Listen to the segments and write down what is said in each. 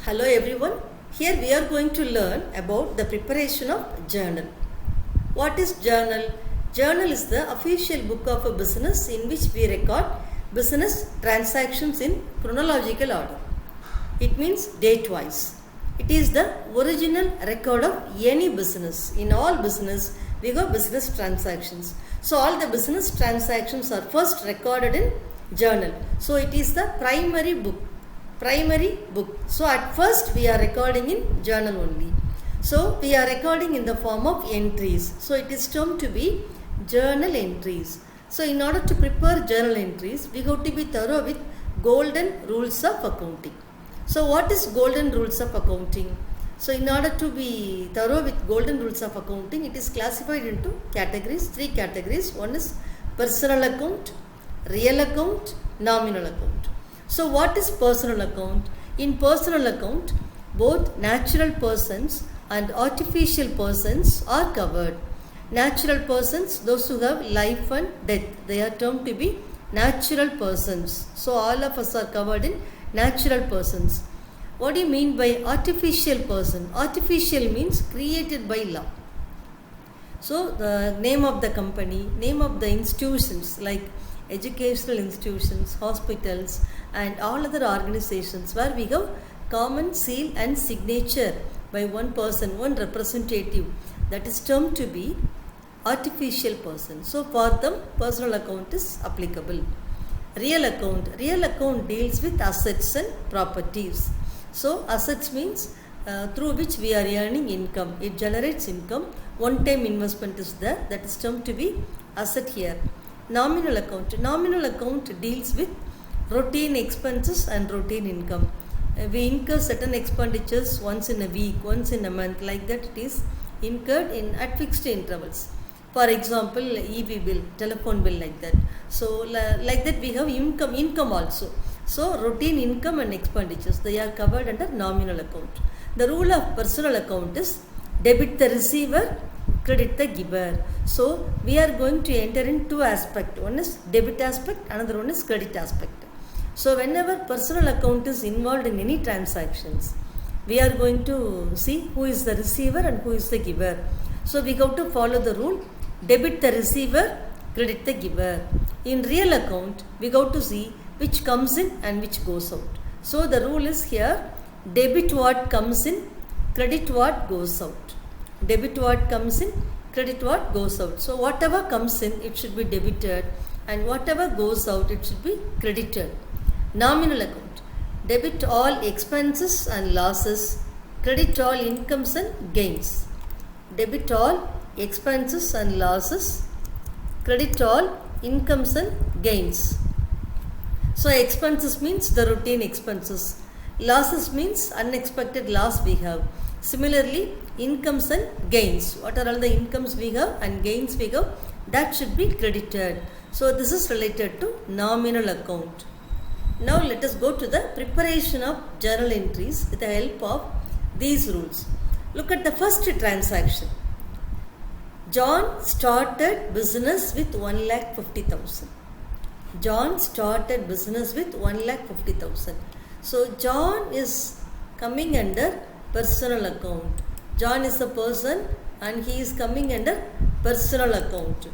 Hello everyone. Here we are going to learn about the preparation of journal. What is journal? Journal is the official book of a business in which we record business transactions in chronological order. It means date-wise. It is the original record of any business. In all business, we have business transactions. So all the business transactions are first recorded in journal. So it is the primary book. So at first we are recording in journal only. So we are recording in the form of entries. So it is termed to be journal entries. So in order to prepare journal entries, we have to be thorough with golden rules of accounting. So what is golden rules of accounting? So in order to be thorough with golden rules of accounting, it is classified into categories, 3 categories. One is personal account, real account, nominal account. So what is personal account? In personal account, both natural persons and artificial persons are covered. Natural persons, those who have life and death, they are termed to be natural persons. So all of us are covered in natural persons. What do you mean by artificial person? Artificial means created by law. So the name of the company, name of the institutions like educational institutions, hospitals and all other organizations where we have common seal and signature by one person, one representative, that is termed to be artificial person. So for them personal account is applicable. Real account deals with assets and properties. So assets means through which we are earning income. It generates income. One time investment is there, that is termed to be asset here. Nominal account deals with routine expenses and routine income. We incur certain expenditures once in a week, once in a month, like that it is incurred at fixed intervals. For example, EB bill, telephone bill, like that. So like that we have income also. So routine income and expenditures, they are covered under nominal account. The rule of personal account is debit the receiver, credit the giver. So we are going to enter in 2 aspects. One is debit aspect, another one is credit aspect. So whenever personal account is involved in any transactions, we are going to see who is the receiver and who is the giver. So we have to follow the rule, debit the receiver, credit the giver. In real account, we have to see which comes in and which goes out. So the rule is here, debit what comes in, credit what goes out. Debit what comes in, credit what goes out. So whatever comes in, it should be debited, and whatever goes out, it should be credited. Nominal account, debit all expenses and losses, credit all incomes and gains. Debit all expenses and losses, credit all incomes and gains. So expenses means the routine expenses. Losses means unexpected loss we have. Similarly, incomes and gains. What are all the incomes we have and gains we have? That should be credited. So this is related to nominal account. Now let us go to the preparation of journal entries with the help of these rules. Look at the first transaction. John started business with 1,50,000. John started business with 1,50,000. So John is coming under personal account. John is the person and he is coming under personal account.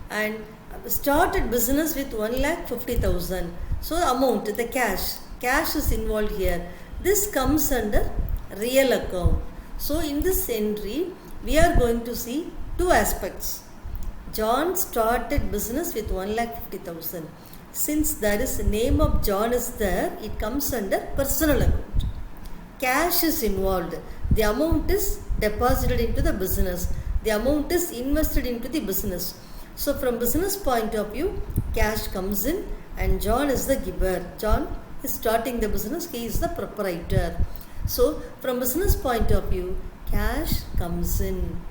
And started business with 1,50,000. So amount, the cash is involved here. This comes under real account. So in this entry, we are going to see 2 aspects. John started business with 1,50,000. Since there is a name of John is there, it comes under personal account. Cash is involved. The amount is deposited into the business. The amount is invested into the business. So from business point of view, cash comes in and John is the giver. John is starting the business. He is the proprietor. So from business point of view, cash comes in.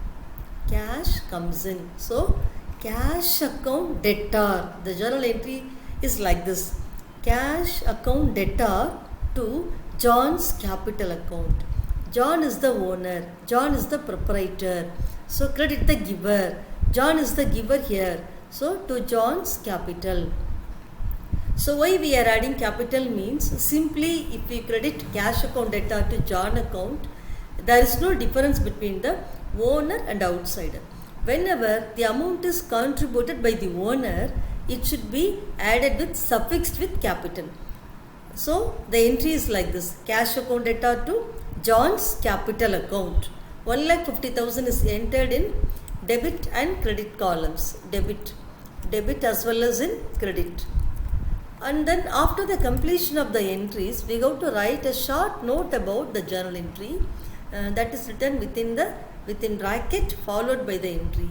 Cash comes in. So cash account debtor. The journal entry is like this. Cash account debtor to John's capital account. John is the owner. John is the proprietor. So credit the giver. John is the giver here. So to John's capital. So why we are adding capital means simply if we credit cash account debtor to John account, there is no difference between the owner and outsider. Whenever the amount is contributed by the owner, it should be added with suffixed with capital. So the entry is like this: cash account debtor to John's capital account. 1,50,000 is entered in debit and credit columns. Debit as well as in credit. And then after the completion of the entries, we have to write a short note about the journal entry that is written within bracket followed by the entry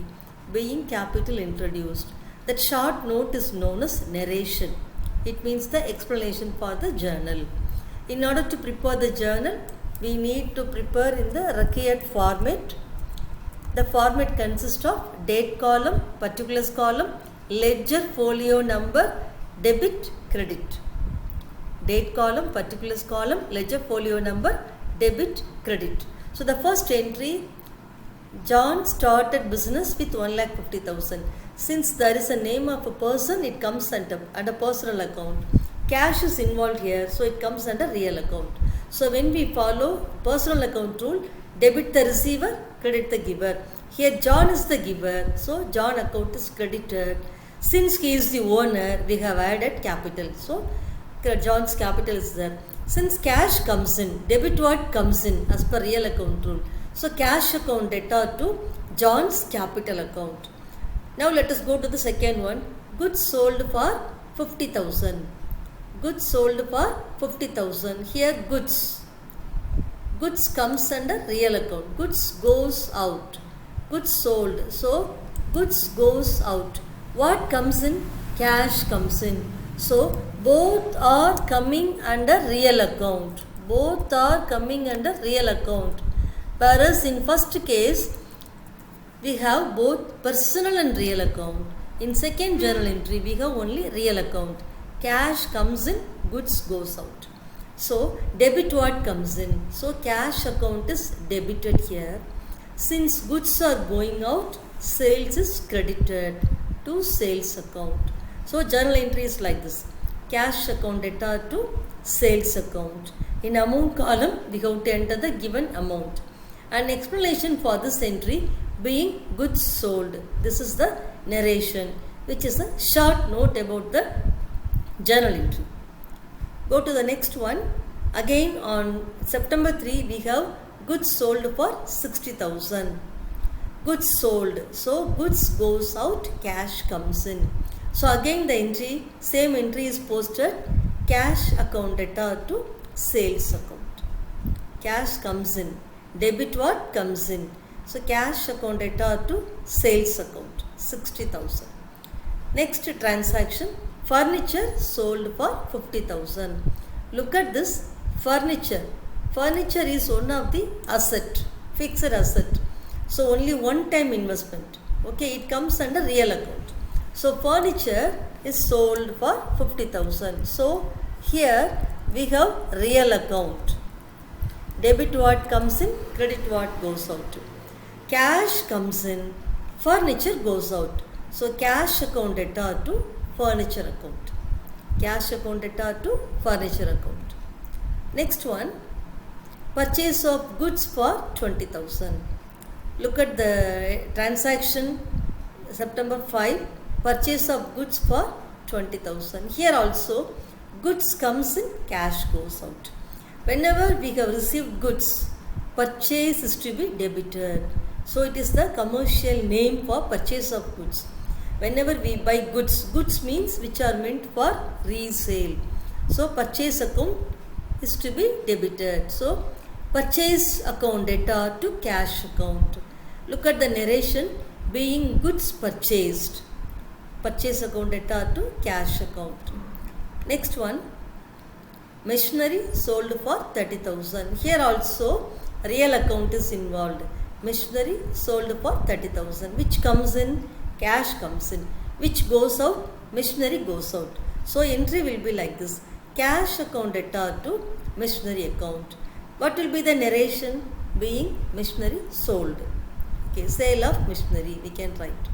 being capital introduced. That short note is known as narration. It means the explanation for the journal. In order to prepare the journal, we need to prepare in the required format. The format consists of date column, particulars column, ledger folio number, debit, credit. Date column, particulars column, ledger folio number, debit, credit. So the first entry, John started business with 1,50,000. Since there is a name of a person, it comes under personal account. Cash is involved here, so it comes under real account. So when we follow personal account rule, debit the receiver, credit the giver. Here John is the giver, so John account is credited. Since he is the owner, we have added capital. So John's capital is there. Since cash comes in, debit what comes in as per real account rule. So cash account debtor to John's capital account. Now let us go to the second one. Goods sold for 50,000. Goods sold for 50,000. Here goods. Goods comes under real account. Goods goes out. Goods sold. So goods goes out. What comes in? Cash comes in. So both are coming under real account. Both are coming under real account. Whereas in first case, we have both personal and real account. In second journal entry, we have only real account. Cash comes in, goods goes out. So debit what comes in? So cash account is debited here. Since goods are going out, sales is credited to sales account. So journal entry is like this: cash account debtor to sales account. In amount column, we have to enter the given amount. An explanation for this entry being goods sold. This is the narration, which is a short note about the journal entry. Go to the next one. Again on September 3, we have goods sold for 60,000. Goods sold. So goods goes out, cash comes in. So again the entry, same entry is posted: cash account debtor to sales account. Cash comes in. Debit what comes in? So cash account debtor to sales account, 60,000. Next transaction, furniture sold for 50,000. Look at this furniture. Furniture is one of the asset, fixed asset. So only one time investment. Okay, it comes under real account. So furniture is sold for 50,000. So here we have real account. Debit what comes in, credit what goes out. Cash comes in, furniture goes out. So cash account debtor to furniture account. Cash account debtor to furniture account. Next one, purchase of goods for 20,000. Look at the transaction September 5, purchase of goods for 20,000. Here also goods comes in, cash goes out. Whenever we have received goods, purchase is to be debited. So it is the commercial name for purchase of goods. Whenever we buy goods, goods means which are meant for resale. So purchase account is to be debited. So purchase account debtor to cash account. Look at the narration being goods purchased. Purchase account debtor to cash account. Next one, machinery sold for 30,000. Here also real account is involved. Machinery sold for 30,000. Which comes in? Cash comes in. Which goes out? Machinery goes out. So entry will be like this: cash account debtor to machinery account. What will be the narration? Being machinery sold. Okay, sale of machinery we can write.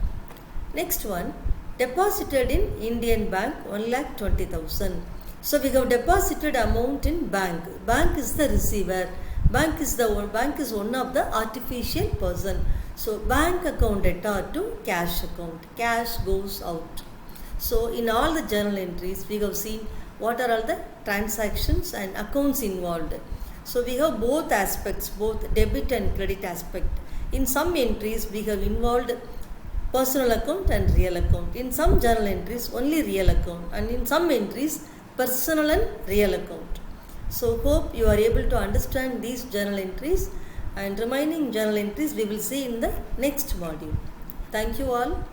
Next one, deposited in Indian bank 1,20,000. So we have deposited amount in bank. Bank is the receiver. Bank is one of the artificial person. So bank account debtor to cash account. Cash goes out. So in all the journal entries we have seen what are all the transactions and accounts involved. So we have both aspects, both debit and credit aspect. In some entries we have involved personal account and real account. In some journal entries only real account, and in some entries personal and real account. So hope you are able to understand these journal entries, and remaining journal entries we will see in the next module. Thank you all.